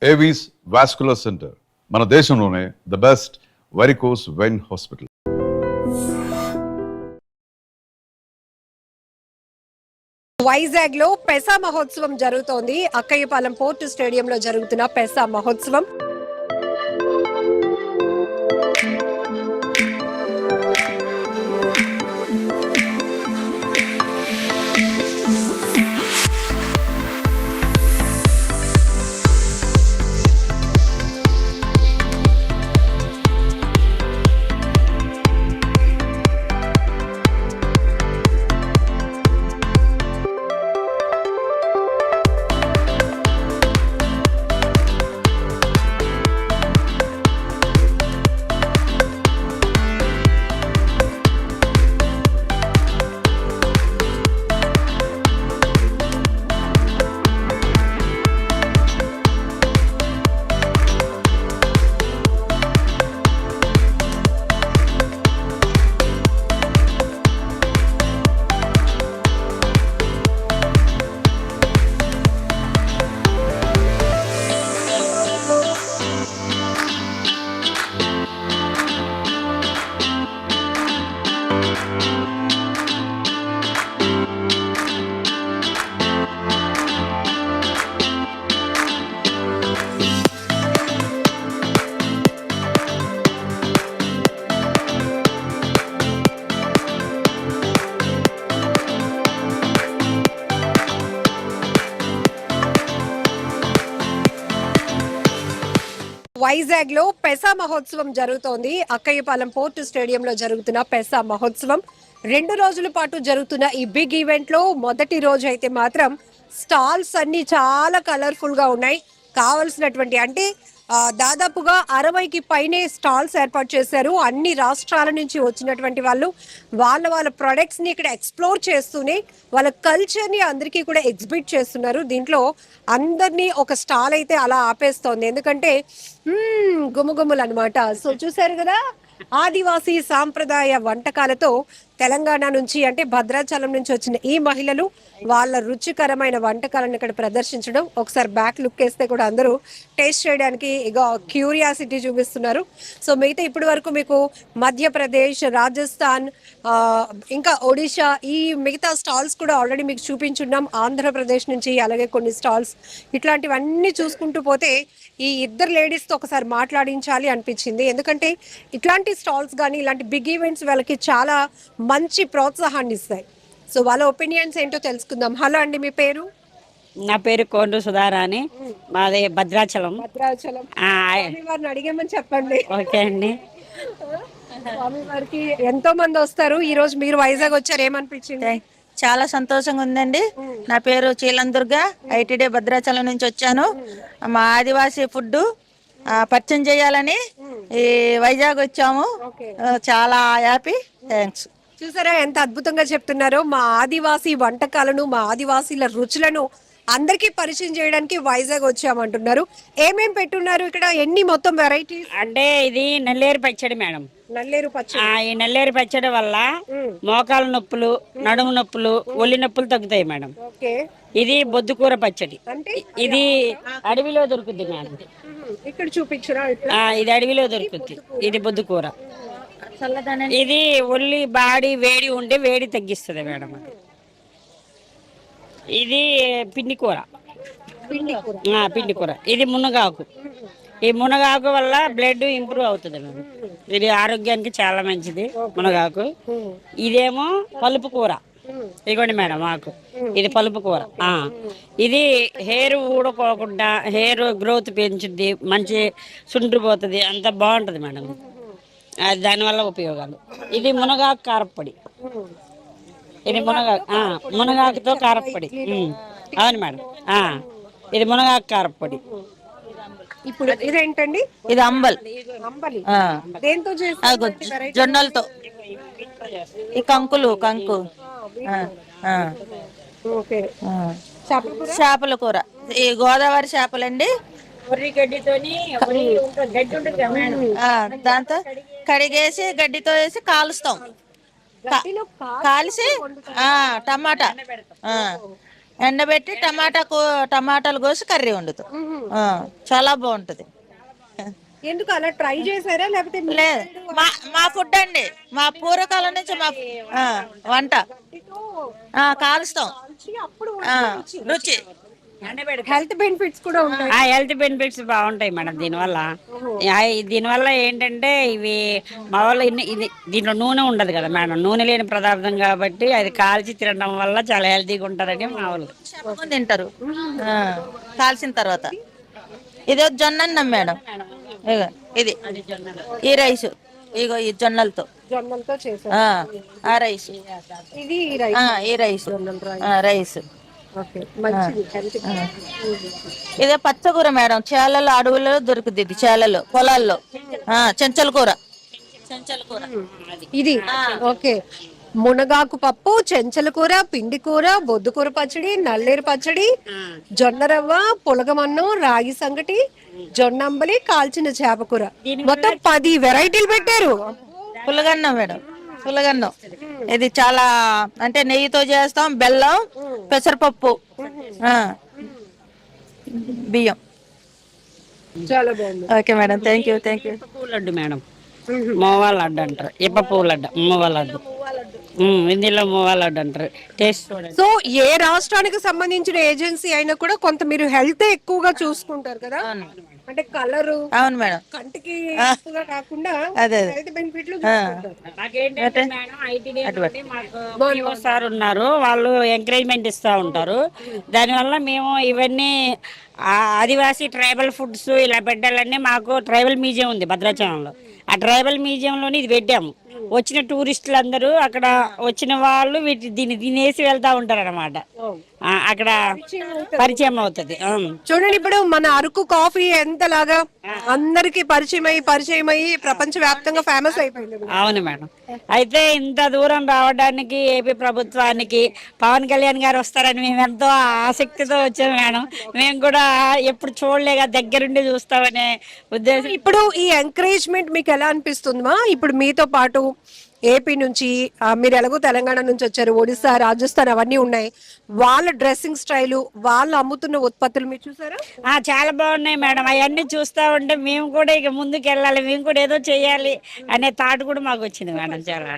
Avis vascular centre మన దేశంలోనే the best varicose vein hospital. Vizag లో పెసా మహోత్సవం జరుగుతోంది. అక్కయ్యపాలెం పోర్టు స్టేడియంలో జరుగుతున్న పెసా మహోత్సవం వైజాగ్ లో పెసా మహోత్సవం జరుగుతోంది. అక్కయ్యపాలెం పోర్టు స్టేడియంలో జరుగుతున్న పెసా మహోత్సవం 2 రోజుల పాటు జరుగుతున్న ఈ బిగ్ ఈవెంట్ లో మొదటి రోజు అయితే మాత్రం స్టాల్స్ అన్ని చాలా కలర్ఫుల్ గా ఉన్నాయి. కావలసినటువంటి అంటే దాదాపుగా 60కి పైనే స్టాల్స్ ఏర్పాటు చేశారు. అన్ని రాష్ట్రాల నుంచి వచ్చినటువంటి వాళ్ళు వాళ్ళ ప్రొడక్ట్స్ ని ఇక్కడ ఎక్స్ప్లోర్ చేస్తూనే వాళ్ళ కల్చర్ ని అందరికీ కూడా ఎగ్జిబిట్ చేస్తున్నారు. దీంట్లో అందరినీ ఒక స్టాల్ అయితే అలా ఆపేస్తోంది. ఎందుకంటే గుమగుమలు అనమాట. సో చూసారు కదా, ఆదివాసీ సాంప్రదాయ వంటకాలతో తెలంగాణ నుంచి అంటే భద్రాచలం నుంచి వచ్చిన ఈ మహిళలు వాళ్ళ రుచికరమైన వంటకాలను ఇక్కడ ప్రదర్శించడం. ఒకసారి బ్యాక్ లుక్ వేస్తే కూడా అందరూ టేస్ట్ చేయడానికి క్యూరియాసిటీ చూపిస్తున్నారు. సో మిగతా ఇప్పటి వరకు మీకు మధ్యప్రదేశ్, రాజస్థాన్, ఇంకా ఒడిషా ఈ మిగతా స్టాల్స్ కూడా ఆల్రెడీ మీకు చూపించున్నాం. ఆంధ్రప్రదేశ్ నుంచి అలాగే కొన్ని స్టాల్స్ ఇట్లాంటివన్నీ చూసుకుంటూ పోతే ఈ ఇద్దరు లేడీస్తో ఒకసారి మాట్లాడించాలి అనిపించింది. ఎందుకంటే ఇట్లాంటి స్టాల్స్ కానీ ఇలాంటి బిగ్ ఈవెంట్స్ వాళ్ళకి చాలా మంచి ప్రోత్సాహాన్ని ఇస్తాయి. సో వాళ్ళ ఒపీనియన్స్ ఏంటో తెలుసుకుందాం. హలో అండి, మీ పేరు? నా పేరు కోండ్రు సుధారాణి, మాది భద్రాచలం. స్వామివారిని అడిగేమని చెప్పండి. ఓకే అండి. స్వామివారికి ఎంతో మంది వస్తారు. ఈ రోజు మీరు వైజాగ్ వచ్చారు, ఏమనిపించింది? చాలా సంతోషంగా ఉందండి. నా పేరు చీలందుర్గ, ఐటీడీ భద్రాచలం నుంచి వచ్చాను. మా ఆదివాసీ ఫుడ్ పరిచయం చేయాలని ఈ వైజాగ్ వచ్చాము. చాలా హ్యాపీ, థ్యాంక్స్. చూసారా ఎంత అద్భుతంగా చెప్తున్నారో. మా ఆదివాసీ వంటకాలను, మా ఆదివాసీల రుచులను అందరికీ పరిచయం చేయడానికి వైజాగ్ వచ్చామంటున్నారు. ఏమేం పెట్టున్నారు ఇక్కడ? ఎన్ని మొత్తం వెరైటీస్? అంటే ఇది నల్లేరు పచ్చడి మేడం. నల్లేరు పచ్చడి. ఈ నల్లేరు పచ్చడి వల్ల మోకాలు నొప్పులు, నడుము నొప్పులు, ఒళ్ళు నొప్పులు తగ్గుతాయి మేడం. ఇది బొద్దుకూర పచ్చడి. ఇది అడవిలో దొరుకుద్ది మేడం. ఇక్కడ చూపించరా? ఇది అడవిలో దొరుకుద్ది. ఇది బొద్దుకూర. ఇది ఒళ్ళి బాడీ వేడి ఉంటే వేడి తగ్గిస్తుంది మేడం. ఇది పిండి కూర. పిండి కూర. ఇది మునగాకు. ఈ మునగాకు వల్ల బ్లడ్ ఇంప్రూవ్ అవుతుంది మేడం. ఇది ఆరోగ్యానికి చాలా మంచిది మునగాకు. ఇదేమో పలుపు కూర. ఇదిగోండి మేడం ఆకు. ఇది పలుపు కూర. ఇది హెయిర్ ఊడుకోకుండా హెయిర్ గ్రోత్ పెంచుద్ది, మంచి సుండ్రిపోతుంది, అంత బాగుంటుంది మేడం. దానివల్ల ఉపయోగాలు. ఇది మునగాకు కారప్పొడి. ఇది మునగాకుతో కారప్పొడి. అవును మేడం. ఇది మునగాకు కారప్పొడి. ఇప్పుడు ఇదేంటండి? ఇది అంబలి. దేంతో చేస్తారు? జొన్నలతో. ఈ కంకు చేపల కూర. ఈ గోదావరి చేపలండి. దాంతో కడిగేసి గడ్డితో వేసి కాలుస్తాం. కాల్చి టమాటా ఎండబెట్టి టమాటాలు కోసి కర్రీ వండుతాం. ఆ, చాలా బాగుంటది. ఎందుకు అలా ట్రై చేశారా లేకపోతే లేదు, మా ఫుడ్ అండి, మా పూర్వకాలం నుంచి మా వంట. కాలుస్తాం. అప్పుడు ఆ, రుచి. హెల్త్ బెనిఫిట్స్ కూడా ఉంటాయి. ఆ హెల్త్ బెనిఫిట్స్ బాగుంటాయి మేడం దీనివల్ల. దీనివల్ల ఏంటంటే ఇవి మా వాళ్ళు దీంట్లో నూనె ఉండదు కదా మేడం, నూనె లేని పదార్థం కాబట్టి అది కాల్చి తినడం వల్ల చాలా హెల్తీగా ఉంటారని మా వాళ్ళు. చెప్పకుండా తింటారు కాల్చిన తర్వాత. ఇదో జొన్న అన్నం మేడం. ఇగో ఇది ఈ రైస్, ఇగో ఈ జొన్నలతో జొన్నలతో చేశారు. ఆ రైస్, ఇది ఈ రైస్ రైస్. ఓకే, మంచిది హెల్త్. ఇదే పచ్చకూర మేడం, చేలలో అడవుల్లో దొరుకుతుంది. ఇది చేలలో పొలాల్లో చెంచల కూర. ఇది ఓకే, మునగాకు పప్పు, చెంచల కూర, పిండి కూర, బొద్దుకూర పచ్చడి, నల్లేరు పచ్చడి, జొన్న రవ్వ, పులగమన్నం, రాగి సంగటి, జొన్నంబలి, కాల్చిన చేపకూర, మొత్తం 10 వెరైటీలు పెట్టారు. పులగన్నం మేడం, పులగన్నం. ఇది చాలా అంటే నెయ్యితో చేస్తాం, బెల్లం, పెసరపప్పు, బియ్యం. చాలా బాగుంది. Okay madam, thank you. పువ్వు లడ్డు మేడం, మోవా లడ్డు అంటారు. ఇప్ప పువ్వు లడ్డు, మోవా లడ్డు. హిందీలో మోవా లడ్డు అంటారు. టేస్ట్ చూడండి. సో ఏ రాష్ట్రానికి సంబంధించిన ఏజెన్సీ అయినా కూడా కొంత మీరు హెల్త్ ఎక్కువగా చూసుకుంటారు కదా, అంటే కలరు అవును మేడం. కంటికి ఎక్కువగా కాకుండా అదే. హెల్త్ బెనిఫిట్లు చూసుకుంటారు. మాకేంటంటే మేడం ఐటీడీ నుండి మాకు PO సార్ ఉన్నారు, వాళ్ళు ఎంకరేజ్మెంట్ ఇస్తూ ఉంటారు. దానివల్ల మేము ఇవన్నీ ఆదివాసీ ట్రైబల్ ఫుడ్స్ ఇలా పెట్టాలని, మాకు ట్రైబల్ మ్యూజియం ఉంది భద్రాచలంలో. ఆ ట్రైబల్ మ్యూజియంలోని ఇది పెట్టాము. వచ్చిన టూరిస్టులు అందరూ అక్కడ వచ్చిన వాళ్ళు దీన్ని తినేసి వెళ్తా ఉంటారు అనమాట. అక్కడ పరిచయం అవుతుంది. చూడండి, ఇప్పుడు మన అరకు కాఫీ ఎంతలాగా అందరికి పరిచయం అయ్యి ప్రపంచ వ్యాప్తంగా ఫేమస్ అయిపోయింది. అవును మేడం. అయితే ఇంత దూరం రావడానికి ఏపీ ప్రభుత్వానికి పవన్ కళ్యాణ్ గారు వస్తారని మేము ఎంతో ఆసక్తితో వచ్చాము మేడం. మేము కూడా ఎప్పుడు చూడలేక దగ్గరుండి చూస్తామనే ఉద్దేశం. ఇప్పుడు ఈ ఎంకరేజ్మెంట్ మీకు ఎలా అనిపిస్తుందా? ఇప్పుడు మీతో పాటు ఏపీ నుంచి మీరు ఎలాగో తెలంగాణ నుంచి వచ్చారు, ఒడిశా, రాజస్థాన్ అవన్నీ ఉన్నాయి. వాళ్ళ డ్రెస్సింగ్ స్టైలు, వాళ్ళు అమ్ముతున్న ఉత్పత్తులు మీరు చూసారా? చాలా బాగున్నాయి మేడం. అవన్నీ చూస్తా ఉంటే మేము కూడా ఇక ముందుకు వెళ్ళాలి, మేము కూడా ఏదో చేయాలి అనే థాట్ కూడా మాకు వచ్చింది మేడం. చాలా